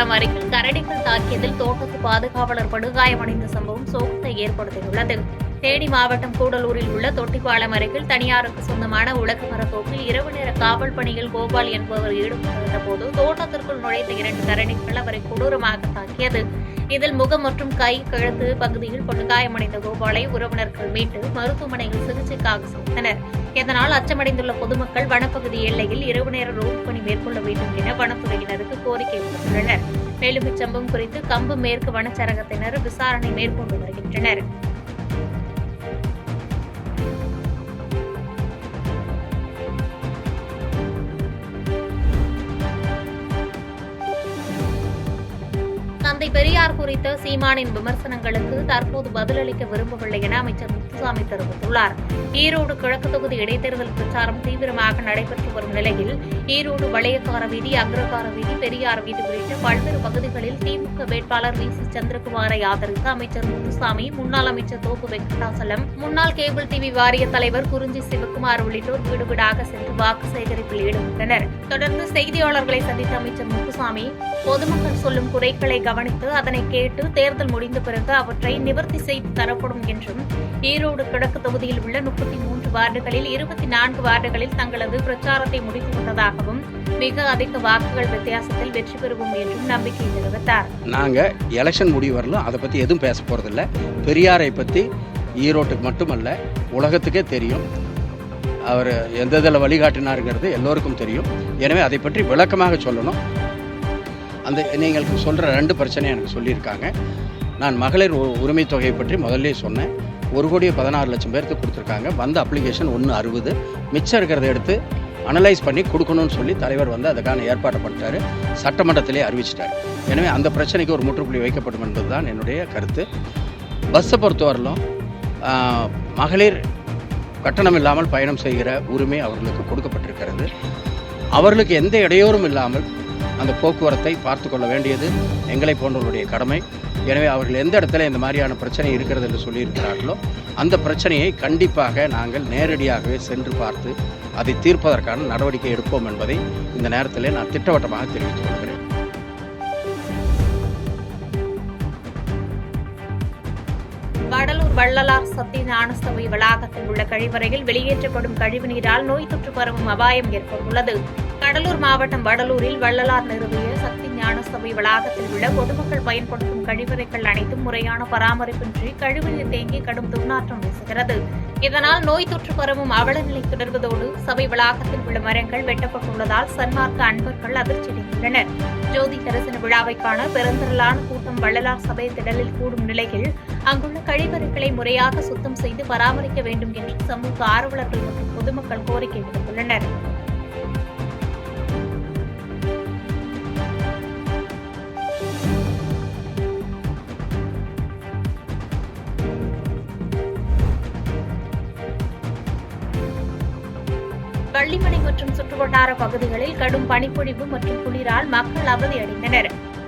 தொட்டிப்பாலம் அருகில் கரடிகள் தாக்கியதில் தோட்டத்து பாதுகாவலர் படுகாயமடைந்த சம்பவம் சோகத்தை ஏற்படுத்தியுள்ளது. தேனி மாவட்டம் கூடலூரில் உள்ள தொட்டிப்பாலம் அருகில் தனியாருக்கு சொந்தமான உலகமரத்தோப்பில் இரவு நேர காவல் பணியில் கோபால் என்பவர் ஈடுபட்டிருந்த போது தோட்டத்திற்குள் நுழைந்த 2 கரடிகள் அவரை கொடூரமாக தாக்கியது. இதில் முகம் மற்றும் கை, கழுத்து பகுதியில் படுகாயமடைந்த கோபாலை உறவினர்கள் மீட்டு மருத்துவமனையில் சிகிச்சைக்காக சேர்த்தனர். இதனால் அச்சமடைந்துள்ள பொதுமக்கள் வனப்பகுதி எல்லையில் இரவு நேர ரோந்து பணி மேற்கொள்ள வேண்டும் என வனத்துறையினருக்கு கோரிக்கை விடுத்துள்ளனர். மேலும் இச்சம்பவம் குறித்து கம்பு மேற்கு வனச்சரகத்தினர் விசாரணை மேற்கொண்டு வருகின்றனர். தந்தை பெரியார் குறித்த சீமானின் விமர்சனங்களுக்கு தற்போது பதிலளிக்க விரும்பவில்லை என அமைச்சர் முத்துசாமி தெரிவித்துள்ளார். ஈரோடு கிழக்கு தொகுதி இடைத்தேர்தல் பிரச்சாரம் தீவிரமாக நடைபெற்று வரும் நிலையில் ஈரோடு வளையக்கார வீதி, அக்ரகார வீதி, பெரியார் வீதி உள்ளிட்ட பல்வேறு பகுதிகளில் திமுக வேட்பாளர் வி. சி. சந்திரகுமாரை ஆதரித்து அமைச்சர் முத்துசாமி, முன்னாள் அமைச்சர் தோப்பு வெங்கடாசலம், முன்னாள் கேபிள் டிவி வாரிய தலைவர் குறிஞ்சி சிவக்குமார் உள்ளிட்டோர் வீடு வீடாக சென்று வாக்கு சேகரிப்பில் ஈடுபட்டனர். தொடர்ந்து செய்தியாளர்களை சந்தித்த அமைச்சர் முத்துசாமி, பொதுமக்கள் சொல்லும் குறைகளை கவனித்து அதனை கேட்டு தேர்தல் முடிந்த பிறகு அவற்றை நிவர்த்தி செய்து தரப்படும் என்றும், ஈரோடு கிழக்கு தொகுதியில் உள்ள 33 வார்டுகளில் 24 வார்டுகளில் தங்களது பிரச்சாரத்தை முடித்துக் கொண்டதாகவும் மிக அதிக வாக்குகள் வித்தியாசத்தில் வெற்றி பெறுவோம் என்றும் நம்பிக்கை தெரிவித்தார். நாங்க எலெக்ஷன் முடிவு வரலாம், அதை பத்தி எதுவும் பேச போறதில்ல. பெரியாரை பத்தி ஈரோட்டுக்கு மட்டுமல்ல உலகத்துக்கே தெரியும். அவர் எந்த இதில் வழிகாட்டினாருங்கிறது எல்லோருக்கும் தெரியும். எனவே அதை பற்றி விளக்கமாக சொல்லணும். அந்த நீங்கள் சொல்கிற 2 பிரச்சனை எனக்கு சொல்லியிருக்காங்க. நான் மகளிர் உரிமை தொகையை பற்றி முதல்ல சொன்னேன். 1,16,00,000 பேருக்கு கொடுத்துருக்காங்க. வந்த அப்ளிகேஷன் 160, மிச்சம் இருக்கிறத எடுத்து அனலைஸ் பண்ணி கொடுக்கணும்னு சொல்லி தலைவர் வந்து அதுக்கான ஏற்பாடு பண்ணிட்டாரு. சட்டமன்றத்திலே அறிவிச்சிட்டார். எனவே அந்த பிரச்சனைக்கு ஒரு முற்றுப்புள்ளி வைக்கப்படும் என்பது தான் என்னுடைய கருத்து. பஸ்ஸை பொறுத்தவரையிலும் மகளிர் கட்டணம் இல்லாமல் பயணம் செய்கிற உரிமை அவர்களுக்கு கொடுக்கப்பட்டிருக்கிறது. அவர்களுக்கு எந்த இடையூறும் இல்லாமல் அந்த போக்குவரத்தை பார்த்து கொள்ள வேண்டியது எங்களை போன்றவர்களுடைய கடமை. எனவே அவர்கள் எந்த இடத்துல இந்த மாதிரியான பிரச்சனை இருக்கிறது என்று சொல்லியிருக்கிறார்களோ அந்த பிரச்சனையை கண்டிப்பாக நாங்கள் நேரடியாகவே சென்று பார்த்து அதை தீர்ப்பதற்கான நடவடிக்கை எடுப்போம் என்பதை இந்த நேரத்தில் நான் திட்டவட்டமாக தெரிவித்துக் கொள்கிறேன். வடலூர் வள்ளலார் சத்திய ஞான சபை வளாகத்தில் உள்ள கழிவறையில் வெளியேற்றப்படும் கழிவுநீரால் நோய் தொற்று பரவும் அபாயம் ஏற்பட்டுள்ளது. கடலூர் மாவட்டம் வடலூரில் வள்ளலார் நிறுவிய சக்தி ஞான சபை வளாகத்தில் உள்ள பொதுமக்கள் பயன்படுத்தும் கழிவறைகள் அனைத்தும் முறையான பராமரிப்பின்றி கழிவுநீர் தேங்கி கடும் துர்நாற்றம் வீசுகிறது. இதனால் நோய் தொற்று பரவும் அவலநிலை தொடர்வதோடு சபை வளாகத்தில் உள்ள மரங்கள் வெட்டப்பட்டுள்ளதால் சன்மார்க்க அன்பர்கள் அதிர்ச்சியடைந்துள்ளனர். ஜோதி தரிசன விழாவை காண பெருந்திரளான கூட்டம் வள்ளலார் சபை திடலில் கூடும் நிலையில் அங்குள்ள கழிவறைகளை முறையாக சுத்தம் செய்து பராமரிக்க வேண்டும் என்று சமூக ஆர்வலர்கள் மற்றும் பொதுமக்கள் கோரிக்கை விடுத்துள்ளனர். வள்ளிமலை மற்றும் சுற்றுவட்டார பகுதிகளில் கடும் பனிப்பொழிவு மற்றும் குளிரால் மக்கள் அவதியடைந்தனர்.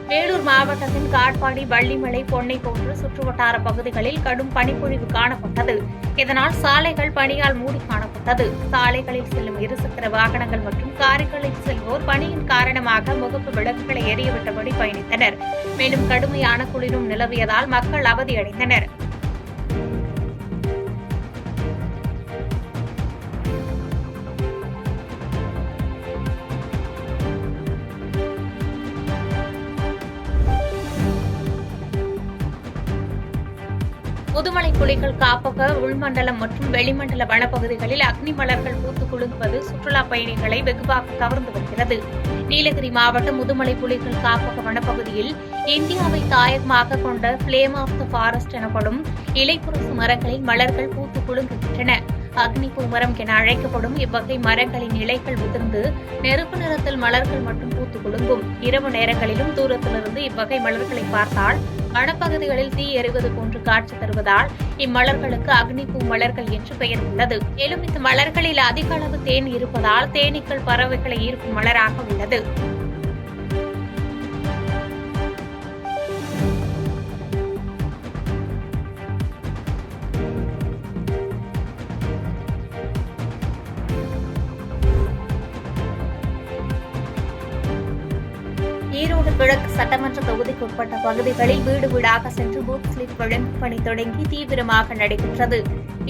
வேலூர் மாவட்டத்தின் காட்பாடி, வள்ளிமலை, பொன்னை போன்ற சுற்றுவட்டார பகுதிகளில் கடும் பனிப்பொழிவு காணப்பட்டது. இதனால் சாலைகள் பனியால் மூடி காணப்பட்டது. சாலைகளில் செல்லும் இருசக்கர வாகனங்கள் மற்றும் கார்களில் செல்வோர் பனியின் காரணமாக முகப்பு விளக்குகளை எரியவிட்டபடி பயணித்தனர். மேலும் கடுமையான குளிரும் நிலவியதால் மக்கள் அவதியடைந்தனர். முதுமலை புலிகள் காப்பக உள்மண்டலம் மற்றும் வெளிமண்டல வனப்பகுதிகளில் அக்னி மலர்கள் பூத்து குலுங்குவது சுற்றுலா பயணிகளை வெகுவாக கவர்ந்து வருகிறது. நீலகிரி மாவட்டம் முதுமலை புலிகள் காப்பக வனப்பகுதியில் இந்தியாவை தாயகமாக கொண்ட பிளேம் ஆஃப் த ஃபாரஸ்ட் எனப்படும் இலைப்புரசு மரங்களில் மலர்கள் பூத்து குலுங்குகின்றன. அக்னிப்பூ மரம் என அழைக்கப்படும் இவ்வகை மரங்களின் இலைகள் உதிர்ந்து நெருப்பு நிறத்தில் மலர்கள் மட்டும் பூத்து குலுங்கும். இரவு நேரங்களிலும் தூரத்திலிருந்து இவ்வகை மலர்களை பார்த்தால் வனப்பகுதிகளில் தீ எறிவது போன்று காட்சி தருவதால் இம்மலர்களுக்கு அக்னிப்பூ மலர்கள் என்று பெயர் உள்ளது. மேலும் இந்த மலர்களில் அதிக அளவு தேன் இருப்பதால் தேனீக்கள் பறவைகளை ஈர்க்கும் மலராக உள்ளது. ஈரோடு ஈரோடு கிழக்கு சட்டமன்ற தொகுதிக்கு உட்பட்ட பகுதிகளில் வீடு வீடாக சென்று பூத் ஸ்லிப் வழங்கும் பணி தொடங்கி தீவிரமாக நடைபெற்றது.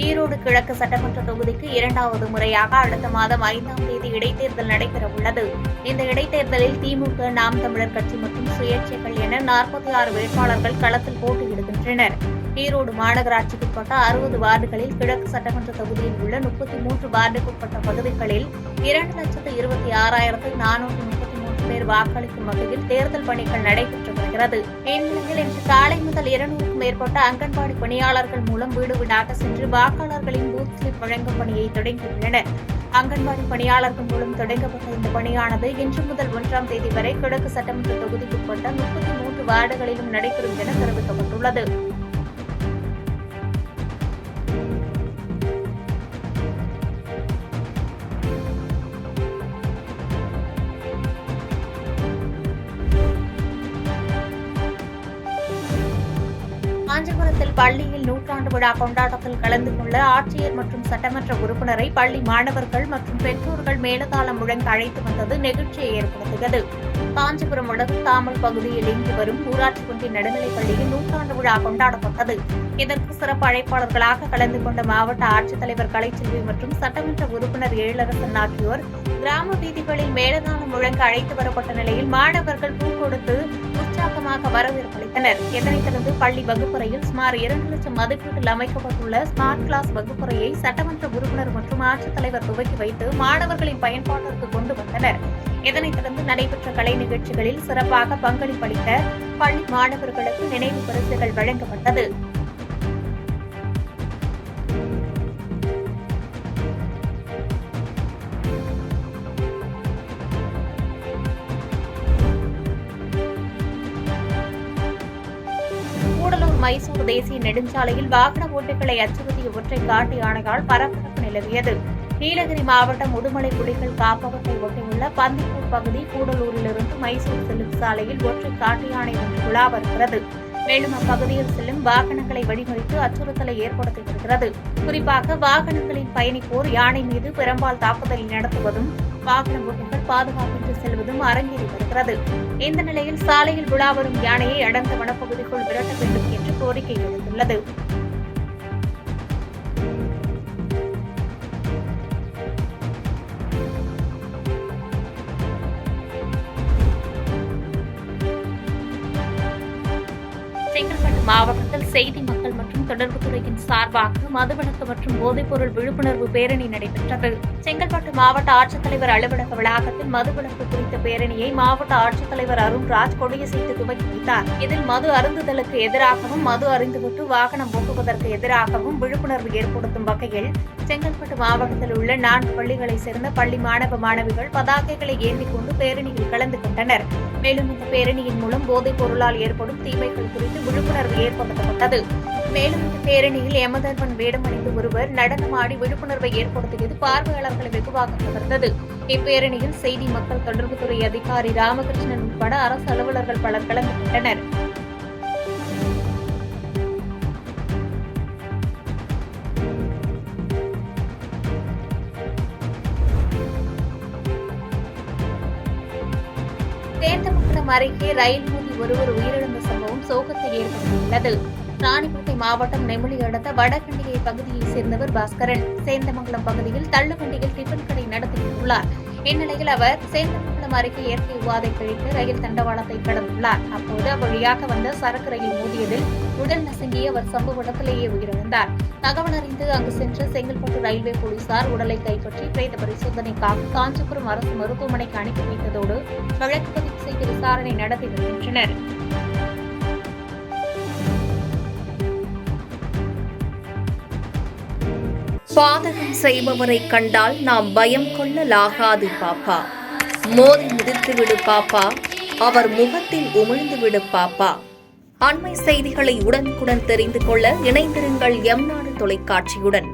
ஈரோடு கிழக்கு சட்டமன்ற தொகுதிக்கு 2வது முறையாக அடுத்த மாதம் 5ஆம் தேதி இடைத்தேர்தல் நடைபெறவுள்ளது. இந்த இடைத்தேர்தலில் திமுக, நாம் தமிழர் கட்சி மற்றும் சுயேட்சைகள் என 46 வேட்பாளர்கள் களத்தில் போட்டியிடுகின்றனர். ஈரோடு மாநகராட்சிக்குட்பட்ட 60 வார்டுகளில் கிழக்கு சட்டமன்ற தொகுதியில் உள்ள 33 வார்டுக்குட்பட்ட பகுதிகளில் 2,26,433 பேர் வாக்களிக்கும் வகையில் தேர்தல் பணிகள் நடைபெற்று வருகிறது. இந்நிலையில் இன்று காலை முதல் 200க்கும் மேற்பட்ட அங்கன்வாடி பணியாளர்கள் மூலம் வீடு வீடாக சென்று வாக்காளர்களின் பூத் ஸ்லிப் வழங்கும் பணியை தொடங்கியுள்ளனர். அங்கன்வாடி பணியாளர்கள் மூலம் தொடங்கப்பட்ட இந்த பணியானது இன்று முதல் 1ஆம் தேதி வரை கிழக்கு சட்டமன்ற தொகுதிக்குட்பட்ட 33 வார்டுகளிலும் நடைபெறும் என தெரிவிக்கப்பட்டுள்ளது. காஞ்சிபுரத்தில் பள்ளியில் நூற்றாண்டு விழா கொண்டாட்டத்தில் கலந்து கொள்ள ஆட்சியர் மற்றும் சட்டமன்ற உறுப்பினரை பள்ளி மாணவர்கள் மற்றும் பெற்றோர்கள் மேலதாளம் முழங்க அழைத்து வந்தது நெகிழ்ச்சியை ஏற்படுத்தியது. காஞ்சிபுரம் உலக தாமல் பகுதியில் இயங்கி வரும் ஊராட்சி ஒன்றிய நடுநிலைப் பள்ளியில் நூற்றாண்டு விழா கொண்டாடப்பட்டது. இதற்கு சிறப்பு அழைப்பாளர்களாக கலந்து கொண்ட மாவட்ட ஆட்சித்தலைவர் கலைச்செல்வி மற்றும் சட்டமன்ற உறுப்பினர் எழிலரசன் ஆகியோர் கிராம வீதிகளில் மேலதாளம் முழங்க அழைத்து வரப்பட்ட நிலையில் மாணவர்கள் பூ கொடுத்து உற்சாகமாக வரவேற்பளித்தனர். இதனைத் தொடர்ந்து பள்ளி வகுப்பறையில் சுமார் 2 லட்சம் மதிப்பீட்டில் அமைக்கப்பட்டுள்ள ஸ்மார்ட் கிளாஸ் வகுப்பறையை சட்டமன்ற உறுப்பினர் மற்றும் ஆட்சித்தலைவர் துவக்கி வைத்து மாணவர்களின் பயன்பாட்டிற்கு கொண்டு வந்தனர். இதனைத் தொடர்ந்து நடைபெற்ற கலை நிகழ்ச்சிகளில் சிறப்பாக பங்களிப்பளித்த பள்ளி மாணவர்களுக்கு நினைவு பரிசுகள் வழங்கப்பட்டது. மைசூர் தேசிய நெடுஞ்சாலையில் வாகன ஓட்டிகளை அச்சுறுத்திய ஒற்றை காட்டு யானையால் பரபரப்பு நிலவியது. நீலகிரி மாவட்டம் முதுமலை புலிகள் காப்பகத்தை ஒட்டியுள்ள பந்திப்பூர் பகுதி கூடலூரிலிருந்து மைசூர் செல்லும் சாலையில் ஒற்றை காட்டு யானை ஒன்று உலா வருகிறது. மேலும் அப்பகுதியில் செல்லும் வாகனங்களை வழிமறித்து அச்சுறுத்தலை ஏற்படுத்தி வருகிறது. குறிப்பாக வாகனங்களில் பயணிப்போர் யானை மீது பெரும்பால் தாக்குதலை நடத்துவதும் வாகன ஓட்டிகள் பாதுகாப்பின்றி செல்வதும் அரங்கேறி வருகிறது. இந்த நிலையில் சாலையில் உலா வரும் யானையை அடர்ந்த வனப்பகுதிக்குள் விரட்ட வேண்டும் என்று கோரிக்கை எழுந்துள்ளது. செங்கல்பட்டு மாவட்டத்தில் செய்தி மக்கள் மற்றும் தொடர்பு துறையின் சார்பாக மதுவிலக்கு மற்றும் போதைப்பொருள் விழிப்புணர்வு பேரணி நடைபெற்றது. செங்கல்பட்டு மாவட்ட ஆட்சித்தலைவர் அலுவலக வளாகத்தில் மதுவிலக்கு குறித்த பேரணியை மாவட்ட ஆட்சித்தலைவர் அருண்ராஜ் கொடியசைத்து துவக்கி வைத்தார். இதில் மது அருந்துதலுக்கு எதிராகவும் மது அருந்துவிட்டு வாகனம் ஓட்டுவதற்கு எதிராகவும் விழிப்புணர்வு ஏற்படுத்தும் வகையில் செங்கல்பட்டு மாவட்டத்தில் உள்ள 4 பள்ளிகளைச் சேர்ந்த பள்ளி மாணவ மாணவிகள் பதாகைகளை ஏந்திக் கொண்டு பேரணியில் கலந்து கொண்டனர். மேலும் இந்த பேரணியின் மூலம் போதைப் பொருளால் ஏற்படும் தீமைகள் குறித்து விழிப்புணர்வு ஏற்படுத்தப்பட்டது. மேலும் இந்த பேரணியில் யமதர்மன் வேடமணிந்து ஒருவர் நடனமாடி விழிப்புணர்வை ஏற்படுத்தியது பார்வையாளர்களை வெகுவாக கவர்ந்தது. இப்பேரணியில் செய்தி மக்கள் தொடர்புத்துறை அதிகாரி ராமகிருஷ்ணன் உட்பட அரசு அலுவலர்கள் பலர் கலந்து கொண்டனர். சேந்தமங்கலம் அருகே ரயில் மோதி ஒருவர் உயிரிழந்த சம்பவம் சோகத்தை ஏற்படுத்தியுள்ளது. ராணிப்பேட்டை மாவட்டம் நெமிலி அடுத்த வடகண்டிகை பகுதியைச் சேர்ந்தவர் பாஸ்கரன் சேந்தமங்கலம் பகுதியில் தள்ளுவண்டியில் டிபன் கடை நடத்தியுள்ளார். இந்நிலையில் அவர் சேந்தமங்கலம் அருகே இயற்கை உவாதை கழித்து ரயில் தண்டவாளத்தை கடந்துள்ளார். அப்போது அவ்வழியாக வந்த சரக்கு ரயில் மோதியதில் உடல் நசுங்கி அவர் சம்பவ இடத்திலேயே உயிரிழந்தார். தகவல் அறிந்து அங்கு சென்ற செங்கல்பட்டு ரயில்வே போலீசார் உடலை கைப்பற்றி பிரேத பரிசோதனைக்காக காஞ்சிபுரம் அரசு மருத்துவமனைக்கு அனுப்பி வைத்ததோடு வழக்கு பதிவு செய்து விசாரணை நடத்தி வருகின்றனர். பாதகம் செய்பவரை கண்டால் நாம் பயம் கொள்ளலாகாது பாப்பா. மோதி மிதித்துவிடு பாப்பா, அவர் முகத்தில் உமிழ்ந்துவிடு பாப்பா. அண்மை செய்திகளை உடனுக்குடன் தெரிந்து கொள்ள இணைந்திருங்கள் எம் நாடு தொலைக்காட்சியுடன்.